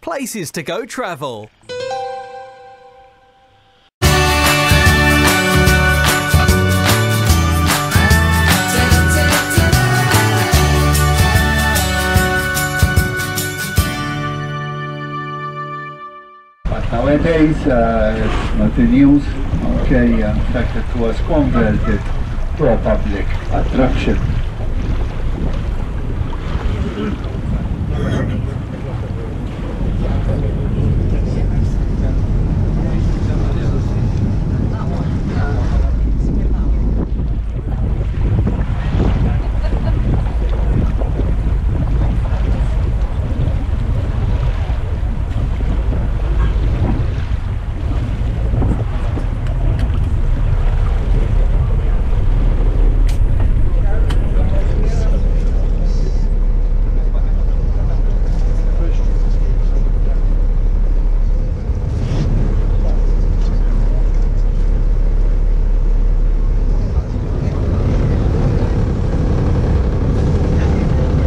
places to go travel. But nowadays it's not in use. Okay, in fact it was converted to a public attraction.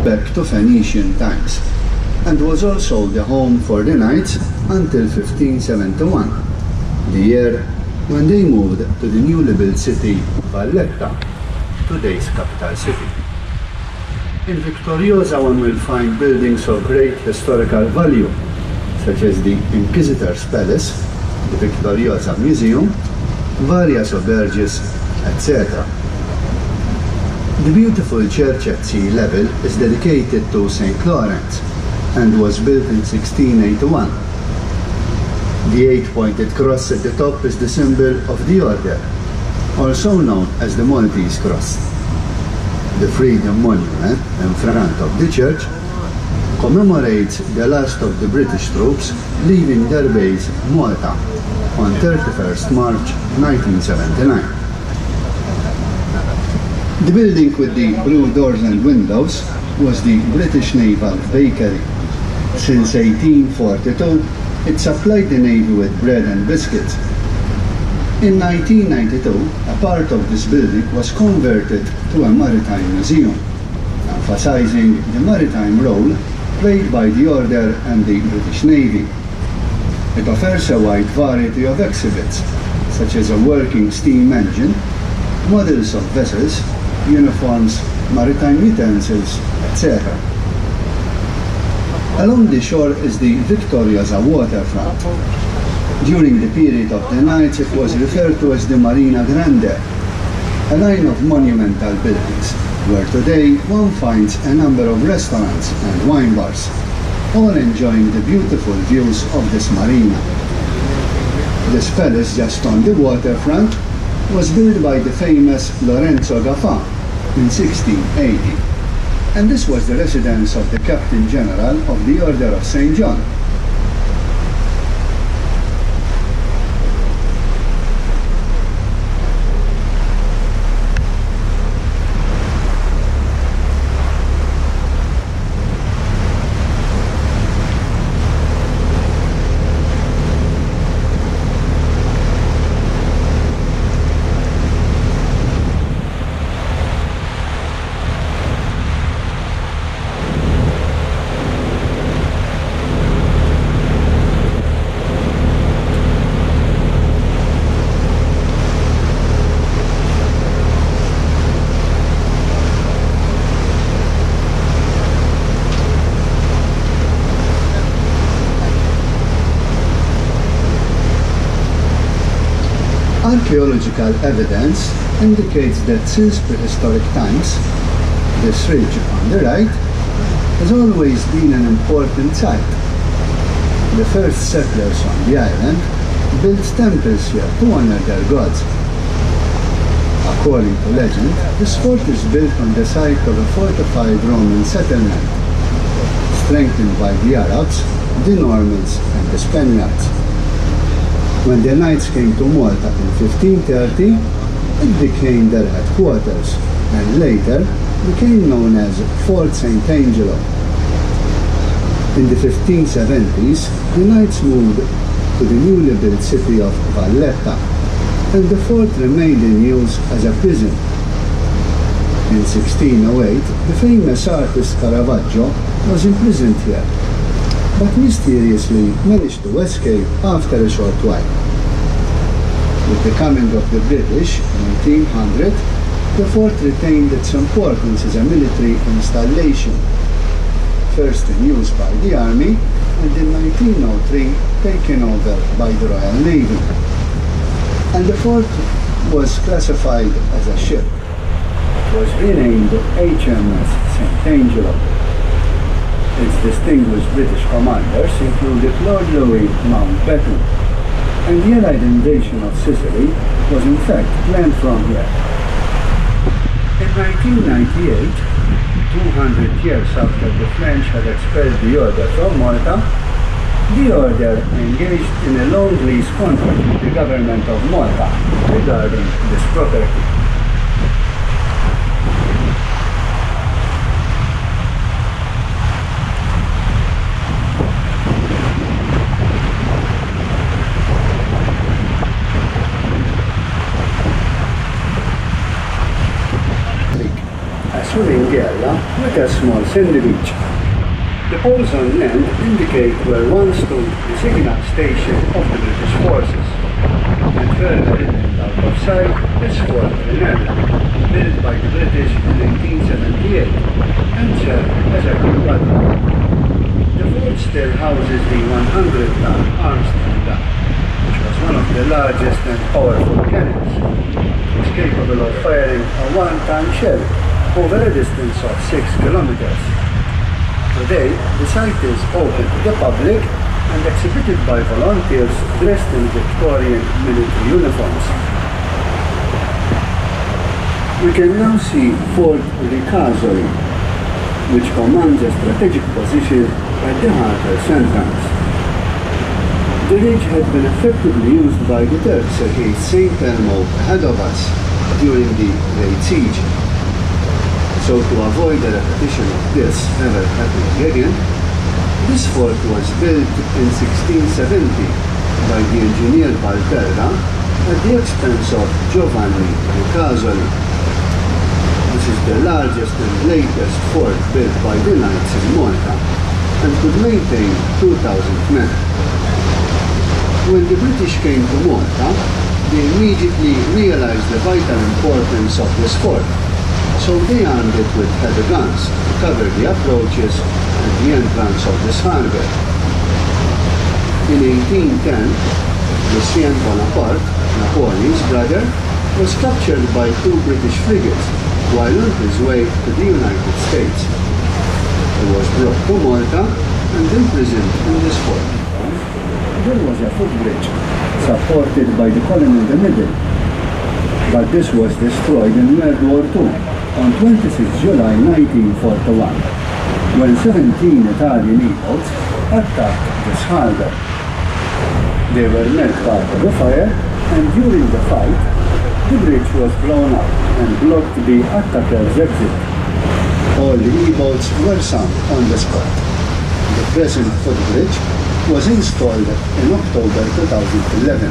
Back to Phoenician times, and was also the home for the knights until 1571, the year when they moved to the newly built city Valletta, today's capital city. In Vittoriosa one will find buildings of great historical value, such as the Inquisitor's Palace, the Vittoriosa Museum, various auberges, etc. The beautiful church at sea level is dedicated to St. Lawrence and was built in 1681. The eight-pointed cross at the top is the symbol of the order, also known as the Maltese Cross. The Freedom Monument in front of the church commemorates the last of the British troops leaving their base Malta on 31st March 1979. The building with the blue doors and windows was the British Naval Bakery. Since 1842, it supplied the Navy with bread and biscuits. In 1992, a part of this building was converted to a maritime museum, emphasizing the maritime role played by the Order and the British Navy. It offers a wide variety of exhibits, such as a working steam engine, models of vessels, uniforms, maritime utensils, etc. Along the shore is the Vittoriosa waterfront. During the period of the Knights it was referred to as the Marina Grande, a line of monumental buildings, where today one finds a number of restaurants and wine bars, all enjoying the beautiful views of this marina. This palace just on the waterfront was built by the famous Lorenzo Gaffa in 1680, and this was the residence of the Captain General of the Order of St. John. Archaeological evidence indicates that since prehistoric times, this ridge on the right has always been an important site. The first settlers on the island built temples here to honor their gods. According to legend, this fort is built on the site of a fortified Roman settlement, strengthened by the Arabs, the Normans, and the Spaniards. When the Knights came to Malta in 1530, it became their headquarters, and later became known as Fort St. Angelo. In the 1570s, the Knights moved to the newly built city of Valletta, and the fort remained in use as a prison. In 1608, the famous artist Caravaggio was imprisoned here. but mysteriously managed to escape after a short while. With the coming of the British in 1800, the fort retained its importance as a military installation, first in use by the army and in 1903 taken over by the Royal Navy. And the fort was classified as a ship. It was renamed HMS St. Angelo. Its distinguished British commanders included Lord Louis Mountbatten, and the Allied invasion of Sicily was in fact planned from here. In 1998, 200 years after the French had expelled the order from Malta, the order engaged in a long lease contract with the government of Malta regarding this property. Swimming area with a small sandy beach. The poles on land indicate where once stood the signal station of the British forces, and further in and out of sight is Fuerteventura, built by the British in 1878 and served as a crew battle. The fort still houses the 100-ton Armstrong gun, which was one of the largest and powerful cannons. It was capable of firing a 1-ton shell over a distance of 6 kilometers. Today, the site is open to the public and exhibited by volunteers dressed in Victorian military uniforms. We can now see Fort Ricasoli, which commands a strategic position at the harbour's entrance. The ridge had been effectively used by the Turks against St. Elmo ahead of us during the Great Siege. So to avoid a repetition of this ever happening again, this fort was built in 1670 by the engineer Kalkara at the expense of Giovanni Ricasoli. This is the largest and latest fort built by the Knights in Malta and could maintain 2,000 men. When the British came to Malta, they immediately realized the vital importance of this fort. So they armed it with heavy guns to cover the approaches and the entrance of this harbour. In 1810, Lucien Bonaparte, Napoleon's brother, was captured by 2 British frigates while on his way to the United States. He was brought to Malta and imprisoned in this fort. There was a footbridge supported by the column in the middle, but this was destroyed in World War II. On 26 July 1941, when 17 Italian E-boats attacked this harbour. They were met by the fire, and during the fight, the bridge was blown up and blocked the attackers' exit. All the E-boats were sunk on the spot. The present footbridge was installed in October 2011.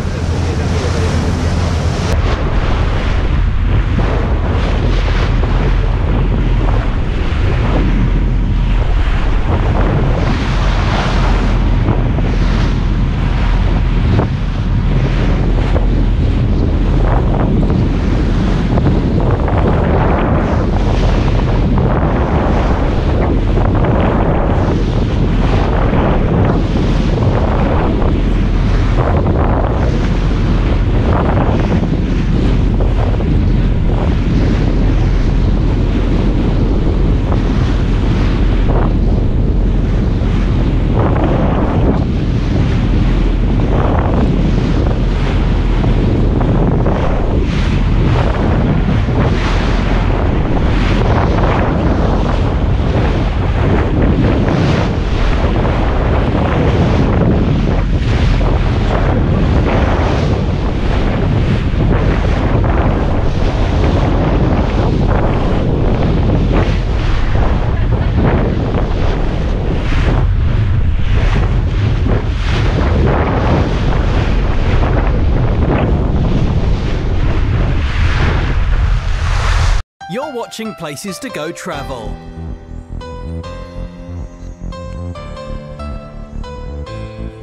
You're watching Places to Go Travel.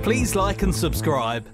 Please like and subscribe.